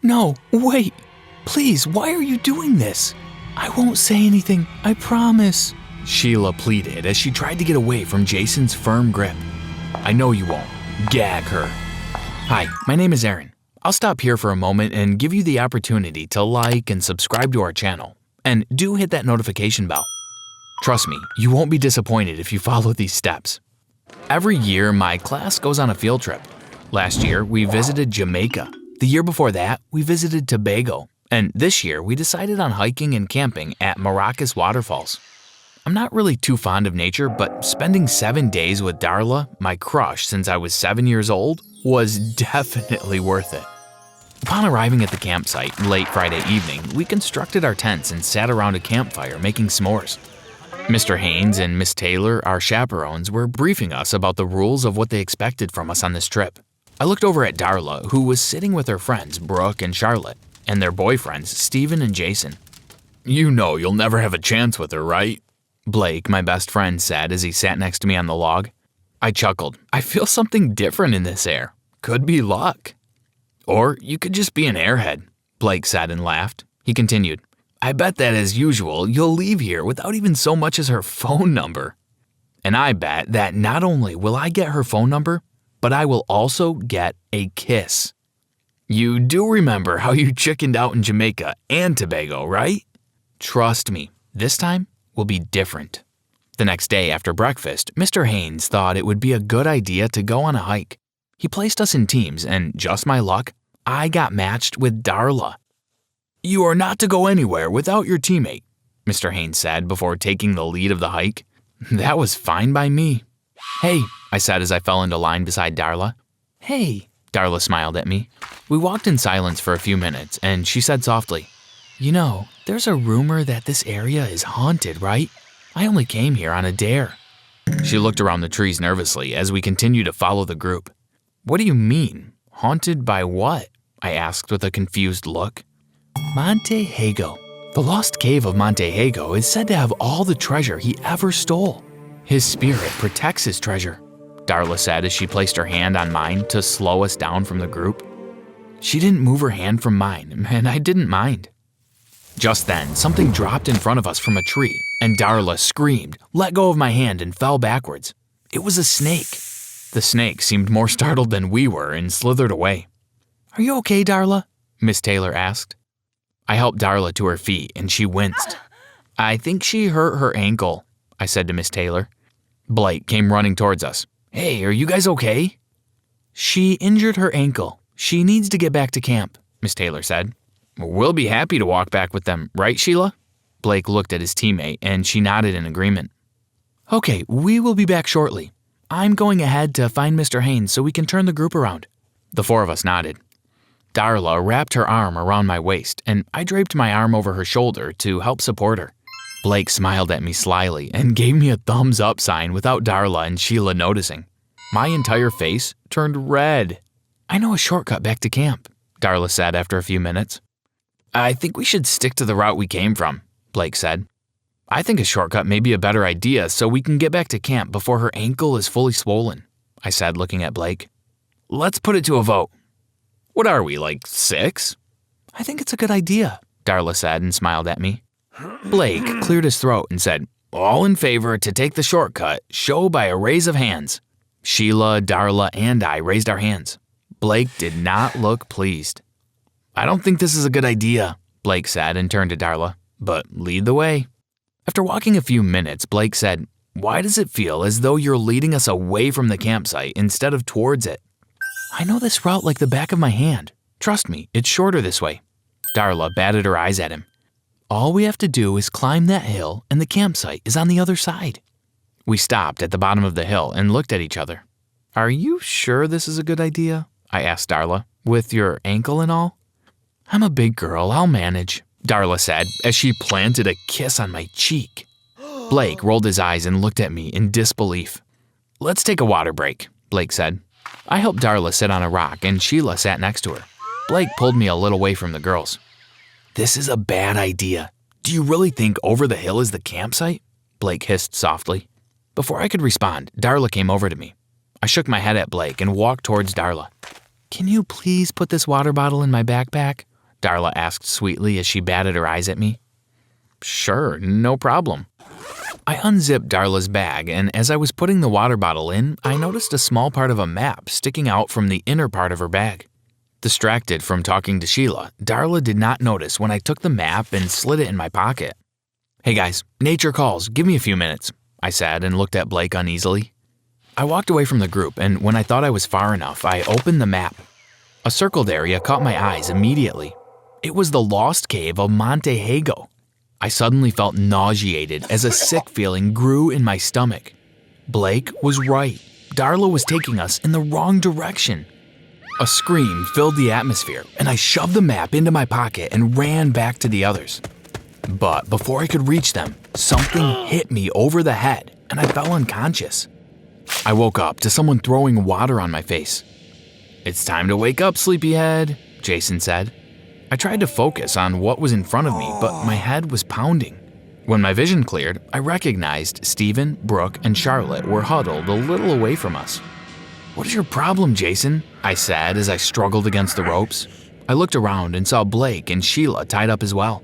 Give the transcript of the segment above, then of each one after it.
No, wait. Please, why are you doing this? I won't say anything, I promise. Sheila pleaded as she tried to get away from Jason's firm grip. I know you won't. Gag her. Hi, my name is Aaron. I'll stop here for a moment and give you the opportunity to like and subscribe to our channel. And do hit that notification bell. Trust me, you won't be disappointed if you follow these steps. Every year, my class goes on a field trip. Last year, we visited Jamaica. The year before that, we visited Tobago. And this year, we decided on hiking and camping at Maracus Waterfalls. I'm not really too fond of nature, but spending 7 days with Darla, my crush since I was 7 years old, was definitely worth it. Upon arriving at the campsite late Friday evening, we constructed our tents and sat around a campfire making s'mores. Mr. Haynes and Ms Taylor, our chaperones, were briefing us about the rules of what they expected from us on this trip. I looked over at Darla, who was sitting with her friends Brooke and Charlotte, and their boyfriends Stephen and Jason. You know you'll never have a chance with her, right? Blake, my best friend, said as he sat next to me on the log. I chuckled. I feel something different in this air. Could be luck. Or you could just be an airhead, Blake said and laughed. He continued, I bet that as usual, you'll leave here without even so much as her phone number. And I bet that not only will I get her phone number, but I will also get a kiss. You do remember how you chickened out in Jamaica and Tobago, right? Trust me, this time will be different. The next day after breakfast, Mr. Haynes thought it would be a good idea to go on a hike. He placed us in teams and, just my luck, I got matched with Darla. You are not to go anywhere without your teammate, Mr. Haynes said before taking the lead of the hike. That was fine by me. Hey, I said as I fell into line beside Darla. Hey, Darla smiled at me. We walked in silence for a few minutes and she said softly, You know, there's a rumor that this area is haunted, right? I only came here on a dare. She looked around the trees nervously as we continued to follow the group. What do you mean? Haunted by what? I asked with a confused look. Monte Hago. The lost cave of Monte Hago is said to have all the treasure he ever stole. His spirit protects his treasure, Darla said as she placed her hand on mine to slow us down from the group. She didn't move her hand from mine, and I didn't mind. Just then, something dropped in front of us from a tree, and Darla screamed, let go of my hand, and fell backwards. It was a snake. The snake seemed more startled than we were and slithered away. Are you okay, Darla? Ms. Taylor asked. I helped Darla to her feet, and she winced. I think she hurt her ankle, I said to Ms. Taylor. Blake came running towards us. Hey, are you guys okay? She injured her ankle. She needs to get back to camp, Ms. Taylor said. We'll be happy to walk back with them, right, Sheila? Blake looked at his teammate, and she nodded in agreement. Okay, we will be back shortly. I'm going ahead to find Mr. Haynes so we can turn the group around. The four of us nodded. Darla wrapped her arm around my waist, and I draped my arm over her shoulder to help support her. Blake smiled at me slyly and gave me a thumbs up sign without Darla and Sheila noticing. My entire face turned red. I know a shortcut back to camp, Darla said after a few minutes. I think we should stick to the route we came from, Blake said. I think a shortcut may be a better idea so we can get back to camp before her ankle is fully swollen, I said looking at Blake. Let's put it to a vote. What are we, like 6? I think it's a good idea, Darla said and smiled at me. Blake cleared his throat and said, all in favor to take the shortcut, show by a raise of hands. Sheila, Darla, and I raised our hands. Blake did not look pleased. I don't think this is a good idea, Blake said and turned to Darla, but lead the way. After walking a few minutes, Blake said, why does it feel as though you're leading us away from the campsite instead of towards it? I know this route like the back of my hand. Trust me, it's shorter this way. Darla batted her eyes at him. All we have to do is climb that hill and the campsite is on the other side. We stopped at the bottom of the hill and looked at each other. Are you sure this is a good idea? I asked Darla, with your ankle and all. I'm a big girl, I'll manage, Darla said as she planted a kiss on my cheek. Blake rolled his eyes and looked at me in disbelief. Let's take a water break, Blake said. I helped Darla sit on a rock and Sheila sat next to her. Blake pulled me a little away from the girls. This is a bad idea. Do you really think over the hill is the campsite? Blake hissed softly. Before I could respond, Darla came over to me. I shook my head at Blake and walked towards Darla. Can you please put this water bottle in my backpack? Darla asked sweetly as she batted her eyes at me. Sure, no problem. I unzipped Darla's bag, and as I was putting the water bottle in, I noticed a small part of a map sticking out from the inner part of her bag. Distracted from talking to Sheila, Darla did not notice when I took the map and slid it in my pocket. Hey guys, nature calls, give me a few minutes, I said and looked at Blake uneasily. I walked away from the group, and when I thought I was far enough, I opened the map. A circled area caught my eyes immediately. It was the lost cave of Montehago. I suddenly felt nauseated as a sick feeling grew in my stomach. Blake was right. Darla was taking us in the wrong direction. A scream filled the atmosphere, and I shoved the map into my pocket and ran back to the others. But before I could reach them, something hit me over the head, and I fell unconscious. I woke up to someone throwing water on my face. It's time to wake up, sleepyhead, Jason said. I tried to focus on what was in front of me, but my head was pounding. When my vision cleared, I recognized Stephen, Brooke, and Charlotte were huddled a little away from us. What is your problem, Jason? I said as I struggled against the ropes. I looked around and saw Blake and Sheila tied up as well.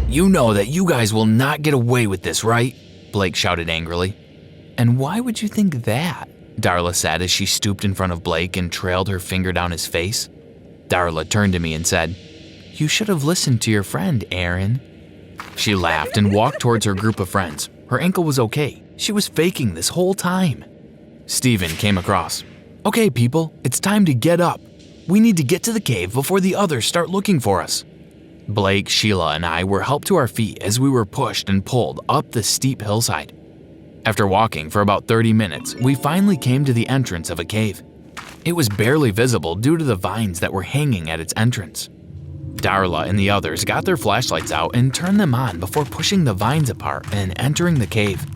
You know that you guys will not get away with this, right? Blake shouted angrily. And why would you think that? Darla said as she stooped in front of Blake and trailed her finger down his face. Darla turned to me and said, You should have listened to your friend, Aaron. She laughed and walked towards her group of friends. Her ankle was okay. She was faking this whole time. Stephen came across. Okay, people, it's time to get up. We need to get to the cave before the others start looking for us. Blake, Sheila, and I were helped to our feet as we were pushed and pulled up the steep hillside. After walking for about 30 minutes, we finally came to the entrance of a cave. It was barely visible due to the vines that were hanging at its entrance. Darla and the others got their flashlights out and turned them on before pushing the vines apart and entering the cave.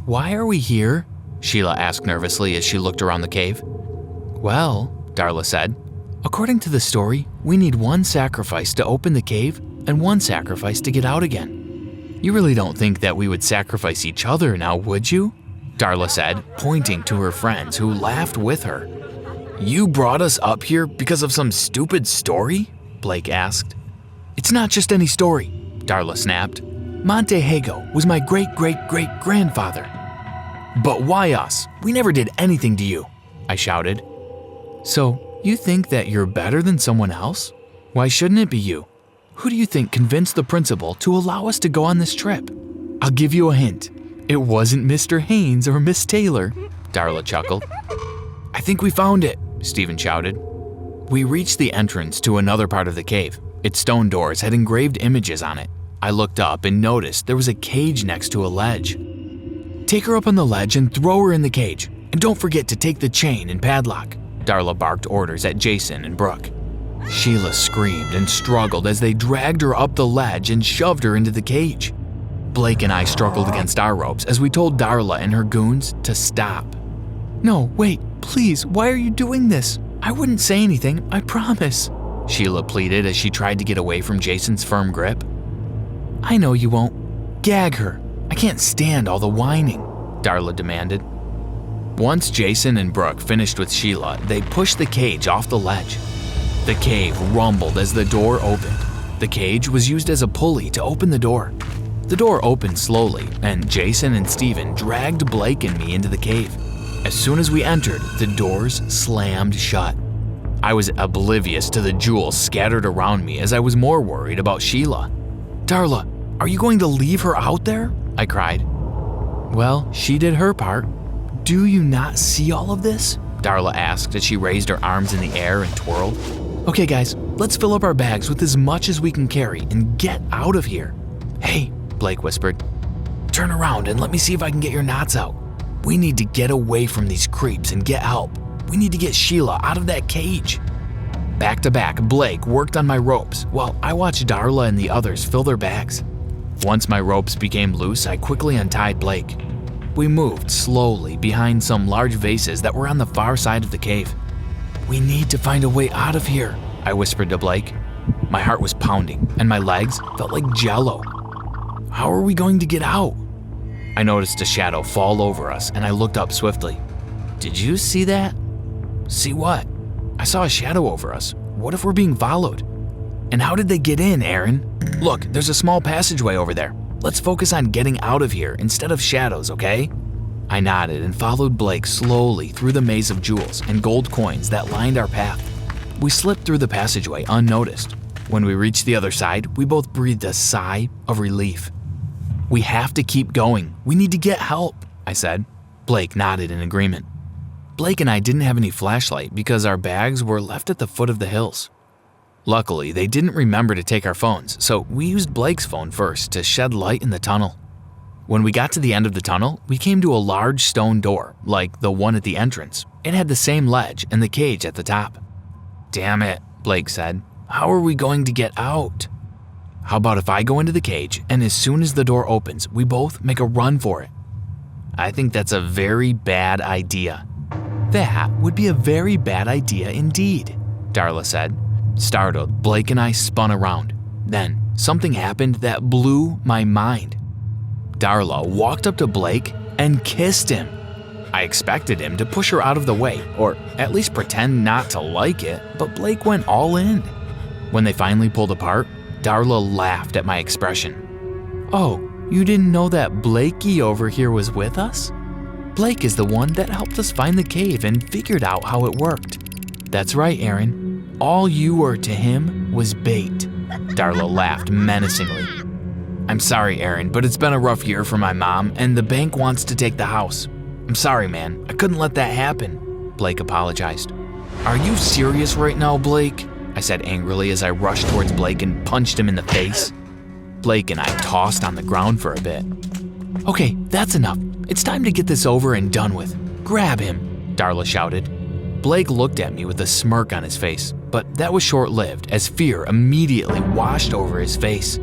Why are we here? Sheila asked nervously as she looked around the cave. Well, Darla said, according to the story, we need one sacrifice to open the cave and one sacrifice to get out again. You really don't think that we would sacrifice each other now, would you? Darla said, pointing to her friends who laughed with her. You brought us up here because of some stupid story? Blake asked. It's not just any story, Darla snapped. Montehago was my great-great-great-grandfather. But why us? We never did anything to you, I shouted. So, you think that you're better than someone else? Why shouldn't it be you? Who do you think convinced the principal to allow us to go on this trip? I'll give you a hint. It wasn't Mr. Haynes or Ms Taylor, Darla chuckled. I think we found it, Stephen shouted. We reached the entrance to another part of the cave. Its stone doors had engraved images on it. I looked up and noticed there was a cage next to a ledge. Take her up on the ledge and throw her in the cage. And don't forget to take the chain and padlock. Darla barked orders at Jason and Brooke. Sheila screamed and struggled as they dragged her up the ledge and shoved her into the cage. Blake and I struggled against our ropes as we told Darla and her goons to stop. No, wait, please, why are you doing this? I wouldn't say anything, I promise, Sheila pleaded as she tried to get away from Jason's firm grip. I know you won't. Gag her. I can't stand all the whining, Darla demanded. Once Jason and Brooke finished with Sheila, they pushed the cage off the ledge. The cave rumbled as the door opened. The cage was used as a pulley to open the door. The door opened slowly, and Jason and Stephen dragged Blake and me into the cave. As soon as we entered, the doors slammed shut. I was oblivious to the jewels scattered around me as I was more worried about Sheila. Darla, are you going to leave her out there? I cried. Well, she did her part. Do you not see all of this? Darla asked as she raised her arms in the air and twirled. Okay guys, let's fill up our bags with as much as we can carry and get out of here. Hey, Blake whispered. Turn around and let me see if I can get your knots out. We need to get away from these creeps and get help. We need to get Sheila out of that cage. Back to back, Blake worked on my ropes while I watched Darla and the others fill their bags. Once my ropes became loose, I quickly untied Blake. We moved slowly behind some large vases that were on the far side of the cave. We need to find a way out of here, I whispered to Blake. My heart was pounding and my legs felt like jello. How are we going to get out? I noticed a shadow fall over us and I looked up swiftly. Did you see that? See what? I saw a shadow over us. What if we're being followed? And how did they get in, Aaron? Look, there's a small passageway over there. Let's focus on getting out of here instead of shadows, okay? I nodded and followed Blake slowly through the maze of jewels and gold coins that lined our path. We slipped through the passageway unnoticed. When we reached the other side, we both breathed a sigh of relief. We have to keep going. We need to get help, I said. Blake nodded in agreement. Blake and I didn't have any flashlight because our bags were left at the foot of the hills. Luckily, they didn't remember to take our phones, so we used Blake's phone first to shed light in the tunnel. When we got to the end of the tunnel, we came to a large stone door, like the one at the entrance. It had the same ledge and the cage at the top. Damn it, Blake said. How are we going to get out? How about if I go into the cage and as soon as the door opens, we both make a run for it? I think that's a very bad idea. That would be a very bad idea indeed, Darla said. Startled, Blake and I spun around. Then, something happened that blew my mind. Darla walked up to Blake and kissed him. I expected him to push her out of the way, or at least pretend not to like it, but Blake went all in. When they finally pulled apart, Darla laughed at my expression. Oh, you didn't know that Blakey over here was with us? Blake is the one that helped us find the cave and figured out how it worked. That's right, Aaron. All you were to him was bait. Darla laughed menacingly. I'm sorry, Aaron, but it's been a rough year for my mom, and the bank wants to take the house. I'm sorry, man. I couldn't let that happen. Blake apologized. Are you serious right now, Blake? I said angrily as I rushed towards Blake and punched him in the face. Blake and I tossed on the ground for a bit. Okay, that's enough. It's time to get this over and done with. Grab him, Darla shouted. Blake looked at me with a smirk on his face, but that was short-lived as fear immediately washed over his face.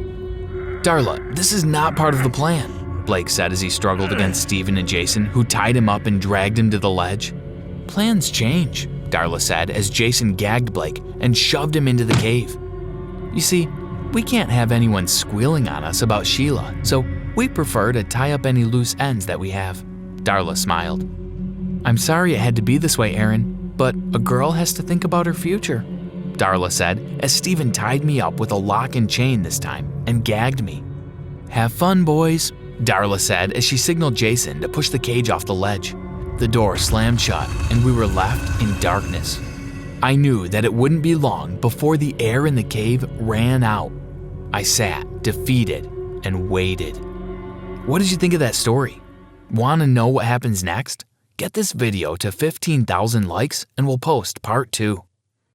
Darla, this is not part of the plan, Blake said as he struggled against Steven and Jason, who tied him up and dragged him to the ledge. Plans change, Darla said as Jason gagged Blake and shoved him into the cave. You see, we can't have anyone squealing on us about Sheila, so we prefer to tie up any loose ends that we have. Darla smiled. I'm sorry it had to be this way, Aaron, but a girl has to think about her future, Darla said as Steven tied me up with a lock and chain this time and gagged me. Have fun, boys, Darla said as she signaled Jason to push the cage off the ledge. The door slammed shut and we were left in darkness. I knew that it wouldn't be long before the air in the cave ran out. I sat, defeated, and waited. What did you think of that story? Want to know what happens next? Get this video to 15,000 likes and we'll post part 2.